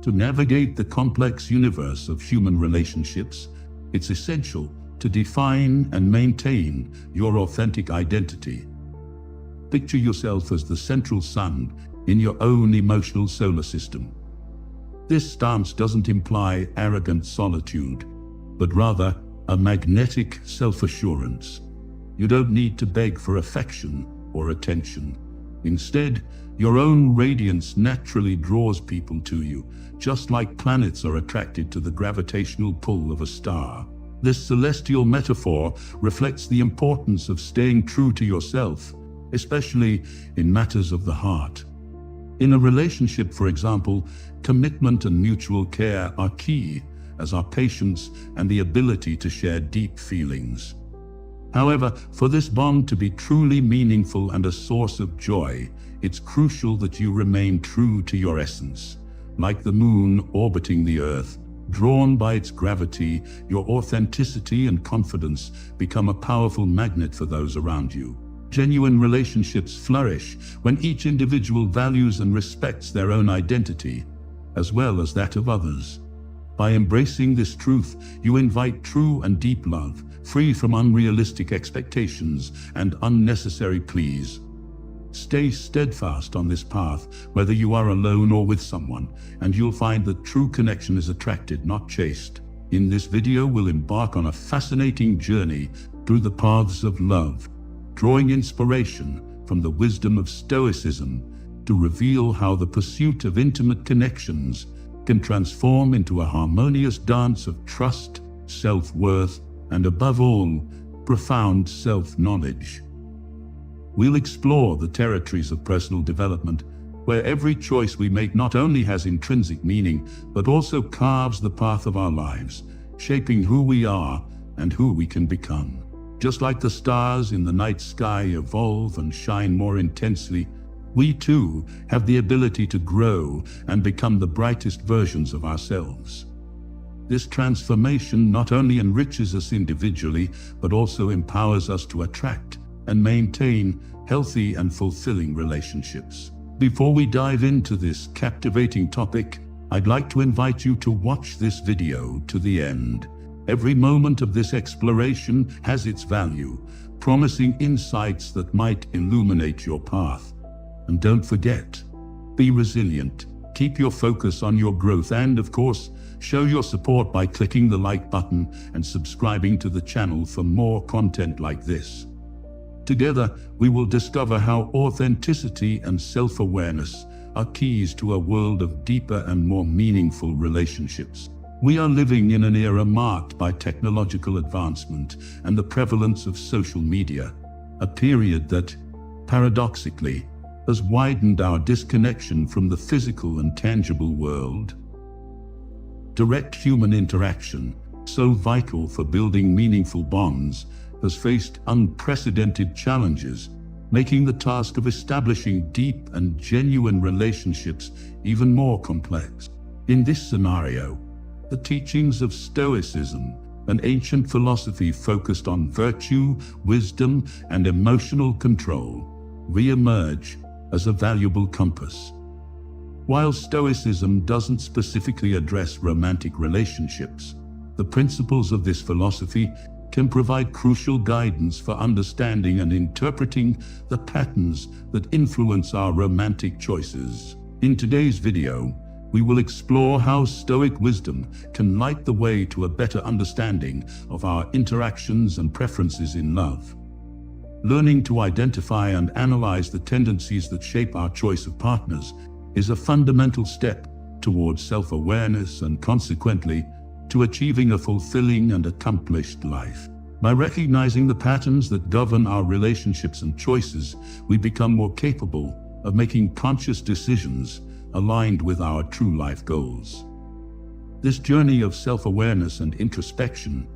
To navigate the complex universe of human relationships, it's essential to define and maintain your authentic identity. Picture yourself as the central sun in your own emotional solar system. This stance doesn't imply arrogant solitude, but rather a magnetic self-assurance. You don't need to beg for affection or attention. Instead, your own radiance naturally draws people to you, just like planets are attracted to the gravitational pull of a star. This celestial metaphor reflects the importance of staying true to yourself, especially in matters of the heart. In a relationship, for example, commitment and mutual care are key, as are patience and the ability to share deep feelings. However, for this bond to be truly meaningful and a source of joy, it's crucial that you remain true to your essence. Like the moon orbiting the Earth, drawn by its gravity, your authenticity and confidence become a powerful magnet for those around you. Genuine relationships flourish when each individual values and respects their own identity, as well as that of others. By embracing this truth, you invite true and deep love, free from unrealistic expectations and unnecessary pleas. Stay steadfast on this path, whether you are alone or with someone, and you'll find that true connection is attracted, not chased. In this video, we'll embark on a fascinating journey through the paths of love, drawing inspiration from the wisdom of Stoicism to reveal how the pursuit of intimate connections can transform into a harmonious dance of trust, self-worth, and above all, profound self-knowledge. We'll explore the territories of personal development, where every choice we make not only has intrinsic meaning, but also carves the path of our lives, shaping who we are and who we can become. Just like the stars in the night sky evolve and shine more intensely, we too have the ability to grow and become the brightest versions of ourselves. This transformation not only enriches us individually, but also empowers us to attract and maintain healthy and fulfilling relationships. Before we dive into this captivating topic, I'd like to invite you to watch this video to the end. Every moment of this exploration has its value, promising insights that might illuminate your path. And don't forget, be resilient, keep your focus on your growth, and of course, show your support by clicking the like button and subscribing to the channel for more content like this. Together, we will discover how authenticity and self-awareness are keys to a world of deeper and more meaningful relationships. We are living in an era marked by technological advancement and the prevalence of social media, a period that, paradoxically, has widened our disconnection from the physical and tangible world. Direct human interaction, so vital for building meaningful bonds, has faced unprecedented challenges, making the task of establishing deep and genuine relationships even more complex. In this scenario, the teachings of Stoicism, an ancient philosophy focused on virtue, wisdom, and emotional control, re-emerge as a valuable compass. While Stoicism doesn't specifically address romantic relationships, the principles of this philosophy can provide crucial guidance for understanding and interpreting the patterns that influence our romantic choices. In today's video, we will explore how Stoic wisdom can light the way to a better understanding of our interactions and preferences in love. Learning to identify and analyze the tendencies that shape our choice of partners is a fundamental step towards self-awareness and, consequently, to achieving a fulfilling and accomplished life. By recognizing the patterns that govern our relationships and choices, we become more capable of making conscious decisions aligned with our true life goals. This journey of self-awareness and introspection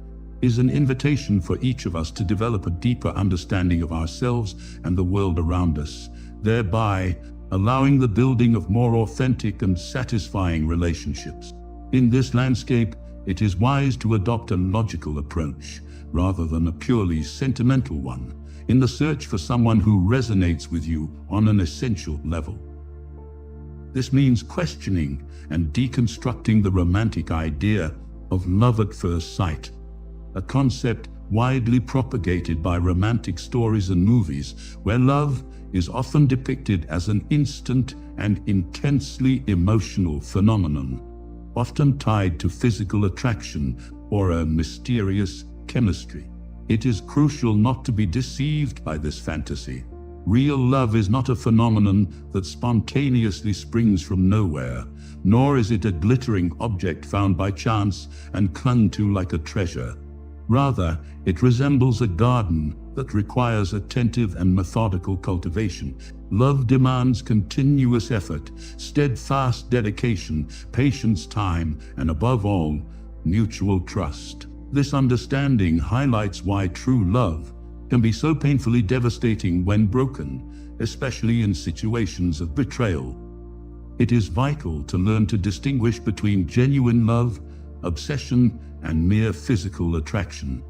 is an invitation for each of us to develop a deeper understanding of ourselves and the world around us, thereby allowing the building of more authentic and satisfying relationships. In this landscape, it is wise to adopt a logical approach rather than a purely sentimental one, in the search for someone who resonates with you on an essential level. This means questioning and deconstructing the romantic idea of love at first sight, a concept widely propagated by romantic stories and movies, where love is often depicted as an instant and intensely emotional phenomenon, often tied to physical attraction or a mysterious chemistry. It is crucial not to be deceived by this fantasy. Real love is not a phenomenon that spontaneously springs from nowhere, nor is it a glittering object found by chance and clung to like a treasure. Rather, it resembles a garden that requires attentive and methodical cultivation. Love demands continuous effort, steadfast dedication, patience, time, and above all, mutual trust. This understanding highlights why true love can be so painfully devastating when broken, especially in situations of betrayal. It is vital to learn to distinguish between genuine love, obsession, and mere physical attraction.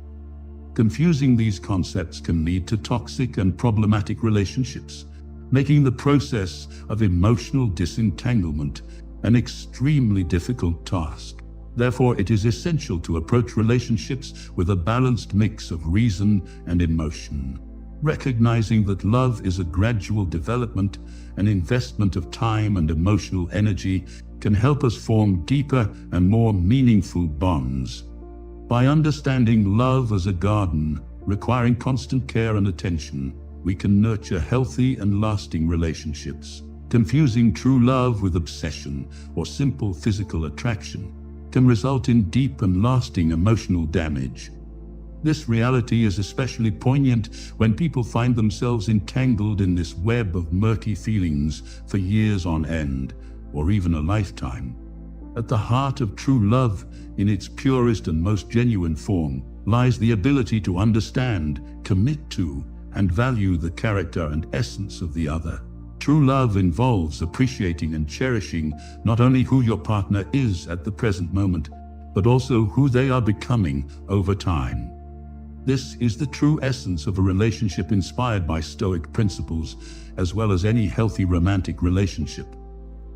Confusing these concepts can lead to toxic and problematic relationships, making the process of emotional disentanglement an extremely difficult task. Therefore, it is essential to approach relationships with a balanced mix of reason and emotion. Recognizing that love is a gradual development, an investment of time and emotional energy, can help us form deeper and more meaningful bonds. By understanding love as a garden, requiring constant care and attention, we can nurture healthy and lasting relationships. Confusing true love with obsession or simple physical attraction can result in deep and lasting emotional damage. This reality is especially poignant when people find themselves entangled in this web of murky feelings for years on end, or even a lifetime. At the heart of true love, in its purest and most genuine form, lies the ability to understand, commit to, and value the character and essence of the other. True love involves appreciating and cherishing not only who your partner is at the present moment, but also who they are becoming over time. This is the true essence of a relationship inspired by Stoic principles, as well as any healthy romantic relationship.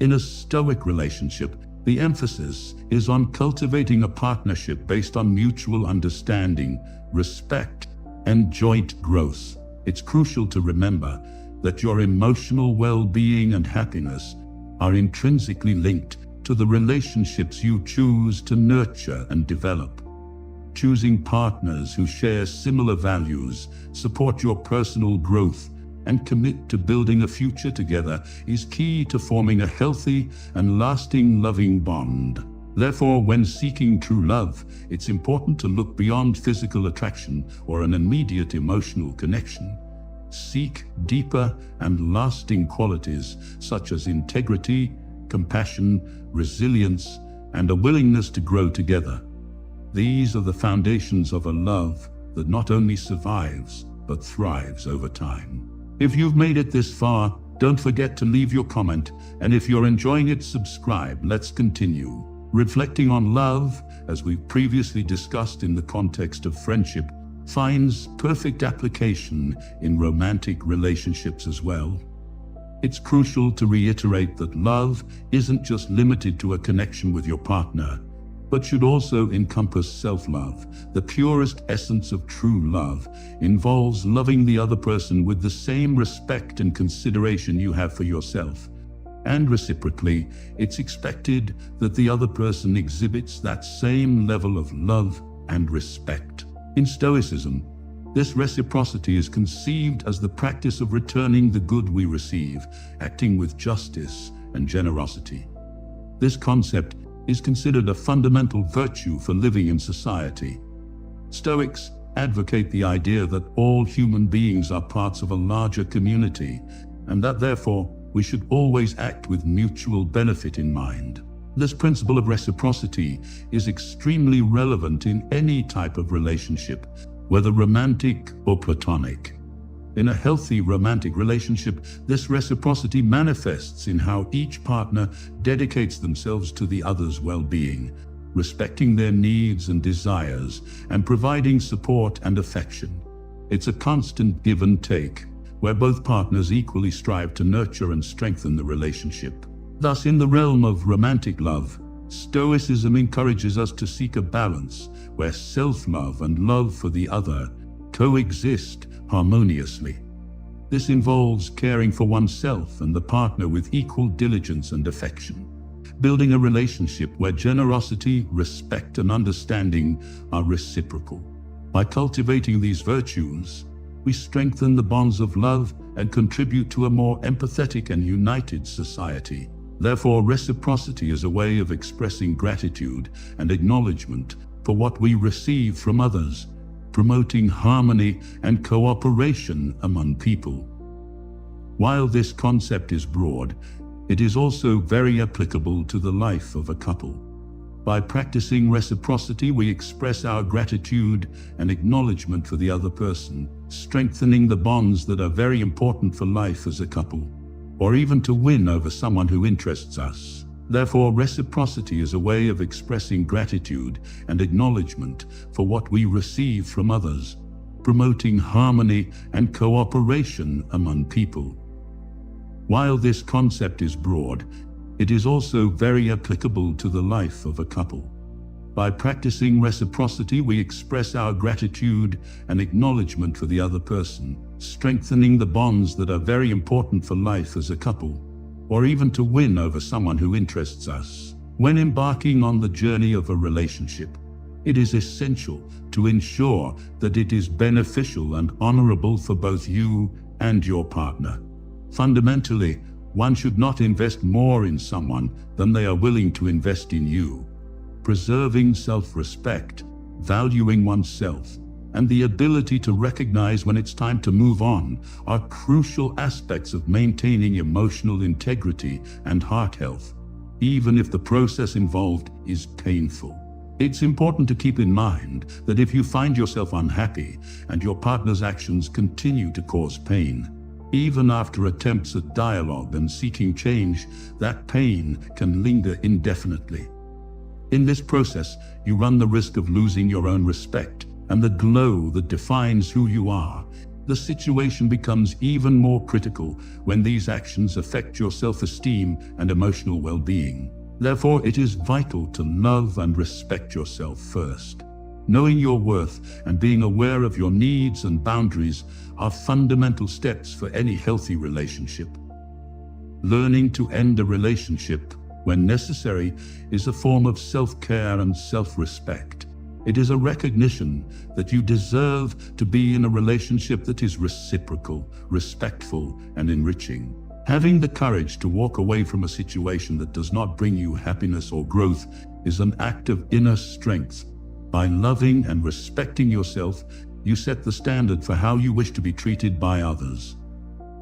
In a Stoic relationship, the emphasis is on cultivating a partnership based on mutual understanding, respect, and joint growth. It's crucial to remember that your emotional well-being and happiness are intrinsically linked to the relationships you choose to nurture and develop. Choosing partners who share similar values, support your personal growth, and commit to building a future together is key to forming a healthy and lasting loving bond. Therefore, when seeking true love, it's important to look beyond physical attraction or an immediate emotional connection. Seek deeper and lasting qualities such as integrity, compassion, resilience, and a willingness to grow together. These are the foundations of a love that not only survives, but thrives over time. If you've made it this far, don't forget to leave your comment, and if you're enjoying it, subscribe. Let's continue. Reflecting on love, as we've previously discussed in the context of friendship, finds perfect application in romantic relationships as well. It's crucial to reiterate that love isn't just limited to a connection with your partner, but should also encompass self-love. The purest essence of true love involves loving the other person with the same respect and consideration you have for yourself. And reciprocally, it's expected that the other person exhibits that same level of love and respect. In Stoicism, this reciprocity is conceived as the practice of returning the good we receive, acting with justice and generosity. This concept is considered a fundamental virtue for living in society. Stoics advocate the idea that all human beings are parts of a larger community, and that therefore we should always act with mutual benefit in mind. This principle of reciprocity is extremely relevant in any type of relationship, whether romantic or platonic. In a healthy romantic relationship, this reciprocity manifests in how each partner dedicates themselves to the other's well-being, respecting their needs and desires, and providing support and affection. It's a constant give and take, where both partners equally strive to nurture and strengthen the relationship. Thus, in the realm of romantic love, Stoicism encourages us to seek a balance where self-love and love for the other coexist harmoniously. This involves caring for oneself and the partner with equal diligence and affection, building a relationship where generosity, respect, and understanding are reciprocal. By cultivating these virtues, we strengthen the bonds of love and contribute to a more empathetic and united society. Therefore, reciprocity is a way of expressing gratitude and acknowledgement for what we receive from others, promoting harmony and cooperation among people. While this concept is broad, it is also very applicable to the life of a couple. By practicing reciprocity, we express our gratitude and acknowledgement for the other person, strengthening the bonds that are very important for life as a couple, or even to win over someone who interests us. Therefore, reciprocity is a way of expressing gratitude and acknowledgement for what we receive from others, promoting harmony and cooperation among people. While this concept is broad, it is also very applicable to the life of a couple. By practicing reciprocity, we express our gratitude and acknowledgement for the other person, strengthening the bonds that are very important for life as a couple, or even to win over someone who interests us. When embarking on the journey of a relationship, it is essential to ensure that it is beneficial and honorable for both you and your partner. Fundamentally, one should not invest more in someone than they are willing to invest in you. Preserving self-respect, valuing oneself, and the ability to recognize when it's time to move on are crucial aspects of maintaining emotional integrity and heart health, even if the process involved is painful. It's important to keep in mind that if you find yourself unhappy and your partner's actions continue to cause pain, even after attempts at dialogue and seeking change, that pain can linger indefinitely. In this process, you run the risk of losing your own respect and the glow that defines who you are. The situation becomes even more critical when these actions affect your self-esteem and emotional well-being. Therefore, it is vital to love and respect yourself first. Knowing your worth and being aware of your needs and boundaries are fundamental steps for any healthy relationship. Learning to end a relationship when necessary is a form of self-care and self-respect. It is a recognition that you deserve to be in a relationship that is reciprocal, respectful, and enriching. Having the courage to walk away from a situation that does not bring you happiness or growth is an act of inner strength. By loving and respecting yourself, you set the standard for how you wish to be treated by others.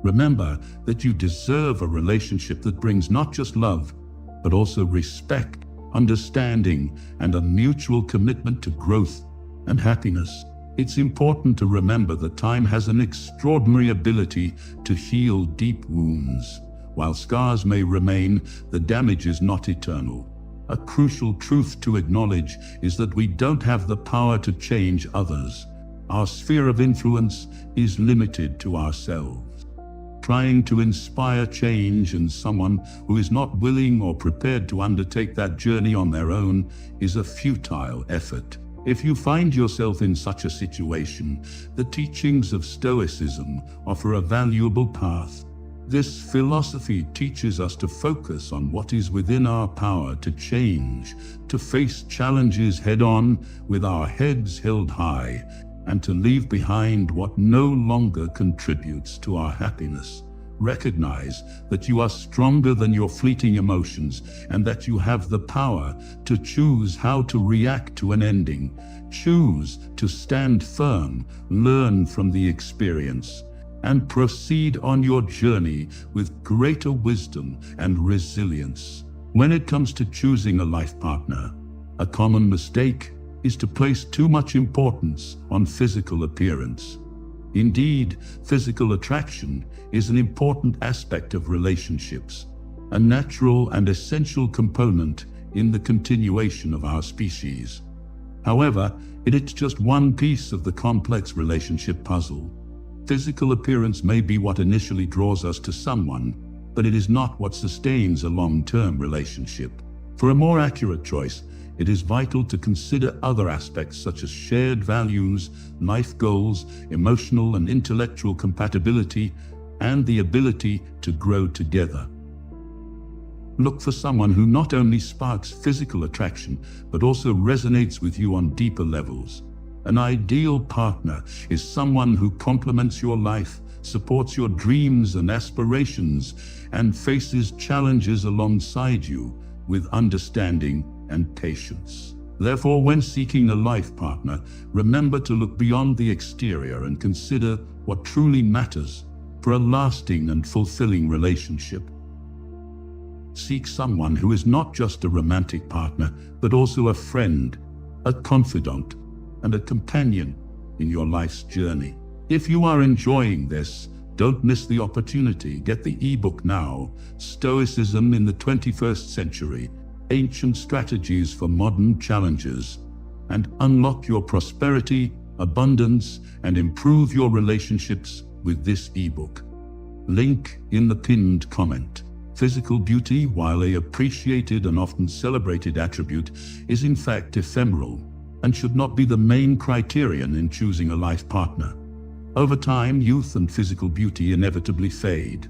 Remember that you deserve a relationship that brings not just love, but also respect, understanding, and a mutual commitment to growth and happiness. It's important to remember that time has an extraordinary ability to heal deep wounds. While scars may remain, the damage is not eternal. A crucial truth to acknowledge is that we don't have the power to change others. Our sphere of influence is limited to ourselves. Trying to inspire change in someone who is not willing or prepared to undertake that journey on their own is a futile effort. If you find yourself in such a situation, the teachings of Stoicism offer a valuable path. This philosophy teaches us to focus on what is within our power to change, to face challenges head-on with our heads held high, and to leave behind what no longer contributes to our happiness. Recognize that you are stronger than your fleeting emotions and that you have the power to choose how to react to an ending. Choose to stand firm, learn from the experience, and proceed on your journey with greater wisdom and resilience. When it comes to choosing a life partner, a common mistake is to place too much importance on physical appearance. Indeed, physical attraction is an important aspect of relationships, a natural and essential component in the continuation of our species. However, it is just one piece of the complex relationship puzzle. Physical appearance may be what initially draws us to someone, but it is not what sustains a long-term relationship. For a more accurate choice, it is vital to consider other aspects such as shared values, life goals, emotional and intellectual compatibility, and the ability to grow together. Look for someone who not only sparks physical attraction, but also resonates with you on deeper levels. An ideal partner is someone who complements your life, supports your dreams and aspirations, and faces challenges alongside you with understanding and patience. Therefore, when seeking a life partner, remember to look beyond the exterior and consider what truly matters for a lasting and fulfilling relationship. Seek someone who is not just a romantic partner, but also a friend, a confidant, and a companion in your life's journey. If you are enjoying this, don't miss the opportunity. Get the ebook now, Stoicism in the 21st Century, Ancient Strategies for Modern Challenges, and unlock your prosperity, abundance, and improve your relationships with this ebook. Link in the pinned comment. Physical beauty, while an appreciated and often celebrated attribute, is in fact ephemeral and should not be the main criterion in choosing a life partner. Over time, youth and physical beauty inevitably fade,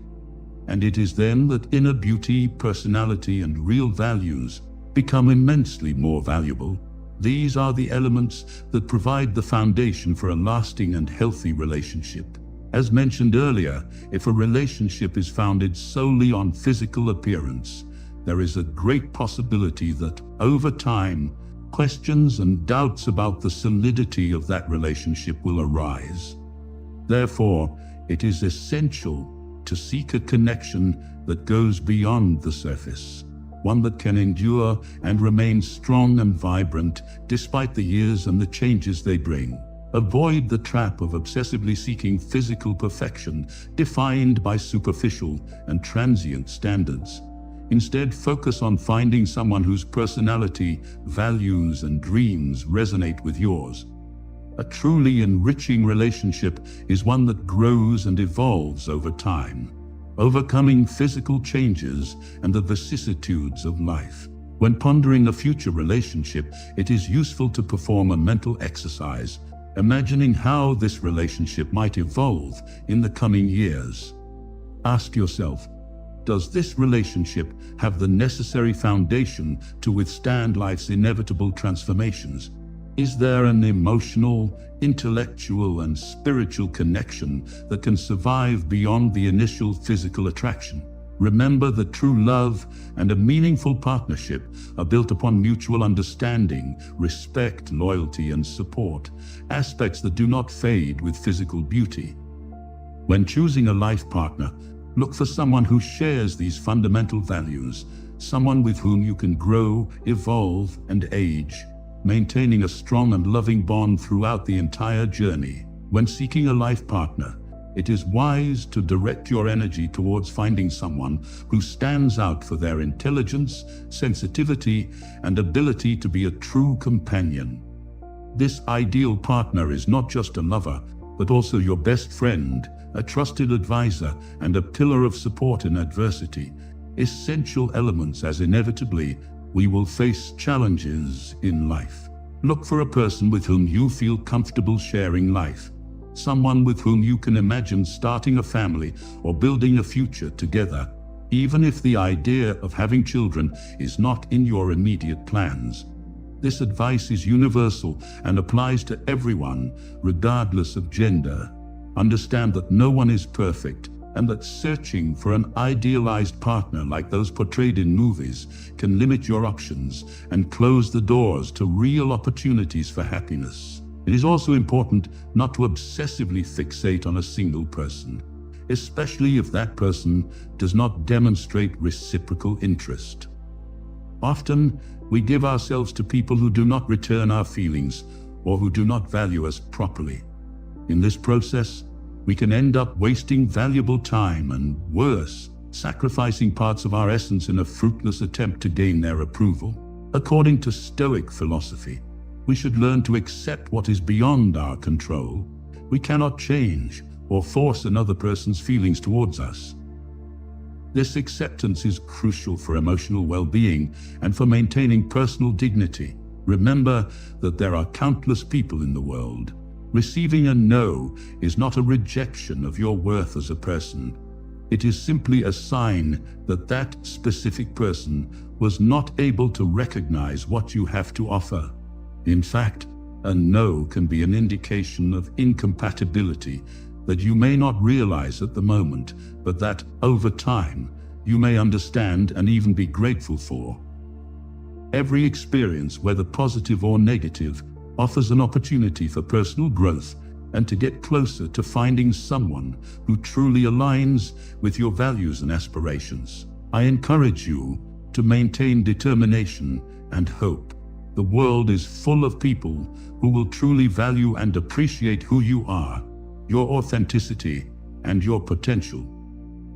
and it is then that inner beauty, personality, and real values become immensely more valuable. These are the elements that provide the foundation for a lasting and healthy relationship. As mentioned earlier, if a relationship is founded solely on physical appearance, there is a great possibility that, over time, questions and doubts about the solidity of that relationship will arise. Therefore, it is essential to seek a connection that goes beyond the surface, one that can endure and remain strong and vibrant despite the years and the changes they bring. Avoid the trap of obsessively seeking physical perfection defined by superficial and transient standards. Instead, focus on finding someone whose personality, values, and dreams resonate with yours. A truly enriching relationship is one that grows and evolves over time, overcoming physical changes and the vicissitudes of life. When pondering a future relationship, it is useful to perform a mental exercise, imagining how this relationship might evolve in the coming years. Ask yourself, does this relationship have the necessary foundation to withstand life's inevitable transformations? Is there an emotional, intellectual, and spiritual connection that can survive beyond the initial physical attraction? Remember that true love and a meaningful partnership are built upon mutual understanding, respect, loyalty, and support, aspects that do not fade with physical beauty. When choosing a life partner, look for someone who shares these fundamental values, someone with whom you can grow, evolve, and age, maintaining a strong and loving bond throughout the entire journey. When seeking a life partner, it is wise to direct your energy towards finding someone who stands out for their intelligence, sensitivity, and ability to be a true companion. This ideal partner is not just a lover, but also your best friend, a trusted advisor, and a pillar of support in adversity, essential elements as inevitably we will face challenges in life. Look for a person with whom you feel comfortable sharing life, someone with whom you can imagine starting a family or building a future together, even if the idea of having children is not in your immediate plans. This advice is universal and applies to everyone, regardless of gender. Understand that no one is perfect, and that searching for an idealized partner like those portrayed in movies can limit your options and close the doors to real opportunities for happiness. It is also important not to obsessively fixate on a single person, especially if that person does not demonstrate reciprocal interest. Often, we give ourselves to people who do not return our feelings or who do not value us properly. In this process, we can end up wasting valuable time and, worse, sacrificing parts of our essence in a fruitless attempt to gain their approval. According to Stoic philosophy, we should learn to accept what is beyond our control. We cannot change or force another person's feelings towards us. This acceptance is crucial for emotional well-being and for maintaining personal dignity. Remember that there are countless people in the world. Receiving a no is not a rejection of your worth as a person. It is simply a sign that that specific person was not able to recognize what you have to offer. In fact, a no can be an indication of incompatibility that you may not realize at the moment, but that over time you may understand and even be grateful for. Every experience, whether positive or negative, offers an opportunity for personal growth and to get closer to finding someone who truly aligns with your values and aspirations. I encourage you to maintain determination and hope. The world is full of people who will truly value and appreciate who you are, your authenticity, and your potential.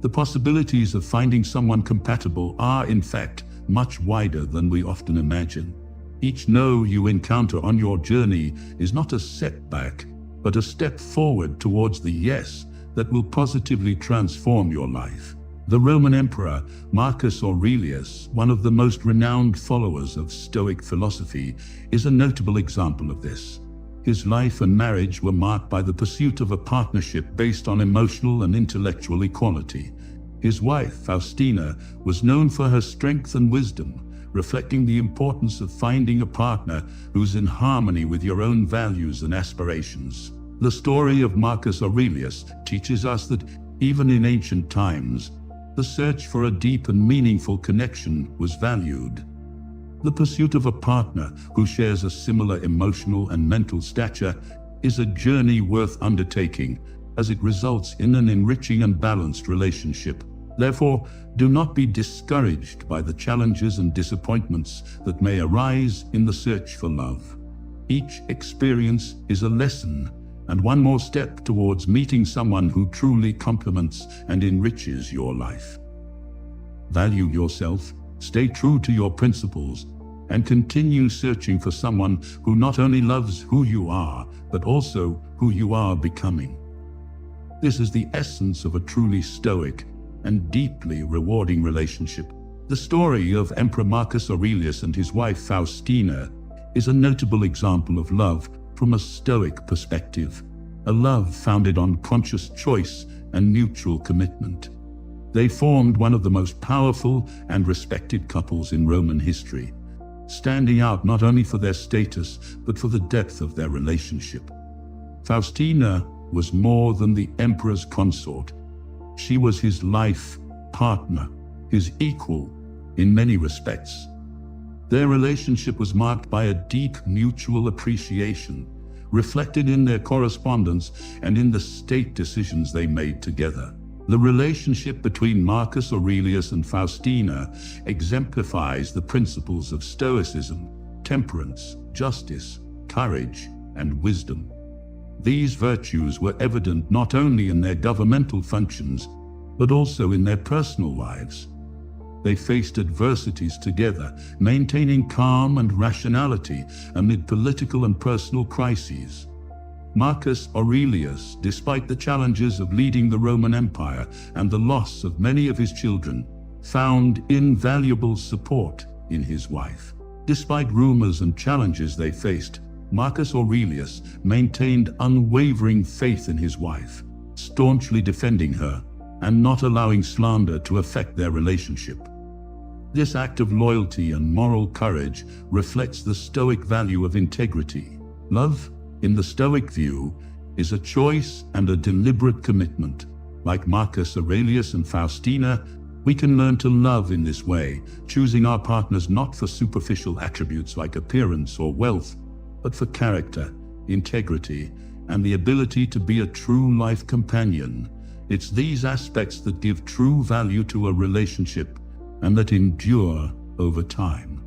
The possibilities of finding someone compatible are, in fact, much wider than we often imagine. Each no you encounter on your journey is not a setback, but a step forward towards the yes that will positively transform your life. The Roman Emperor Marcus Aurelius, one of the most renowned followers of Stoic philosophy, is a notable example of this. His life and marriage were marked by the pursuit of a partnership based on emotional and intellectual equality. His wife, Faustina, was known for her strength and wisdom, reflecting the importance of finding a partner who's in harmony with your own values and aspirations. The story of Marcus Aurelius teaches us that even in ancient times, the search for a deep and meaningful connection was valued. The pursuit of a partner who shares a similar emotional and mental stature is a journey worth undertaking, as it results in an enriching and balanced relationship. Therefore, do not be discouraged by the challenges and disappointments that may arise in the search for love. Each experience is a lesson and one more step towards meeting someone who truly complements and enriches your life. Value yourself, stay true to your principles, and continue searching for someone who not only loves who you are, but also who you are becoming. This is the essence of a truly stoic and deeply rewarding relationship. The story of Emperor Marcus Aurelius and his wife Faustina is a notable example of love from a Stoic perspective, a love founded on conscious choice and mutual commitment. They formed one of the most powerful and respected couples in Roman history, standing out not only for their status, but for the depth of their relationship. Faustina was more than the emperor's consort. She was his life partner, his equal in many respects. Their relationship was marked by a deep mutual appreciation, reflected in their correspondence and in the state decisions they made together. The relationship between Marcus Aurelius and Faustina exemplifies the principles of Stoicism, temperance, justice, courage, and wisdom. These virtues were evident not only in their governmental functions, but also in their personal lives. They faced adversities together, maintaining calm and rationality amid political and personal crises. Marcus Aurelius, despite the challenges of leading the Roman Empire and the loss of many of his children, found invaluable support in his wife. Despite rumors and challenges they faced, Marcus Aurelius maintained unwavering faith in his wife, staunchly defending her and not allowing slander to affect their relationship. This act of loyalty and moral courage reflects the Stoic value of integrity. Love, in the Stoic view, is a choice and a deliberate commitment. Like Marcus Aurelius and Faustina, we can learn to love in this way, choosing our partners not for superficial attributes like appearance or wealth, but for character, integrity, and the ability to be a true life companion. It's these aspects that give true value to a relationship and that endure over time.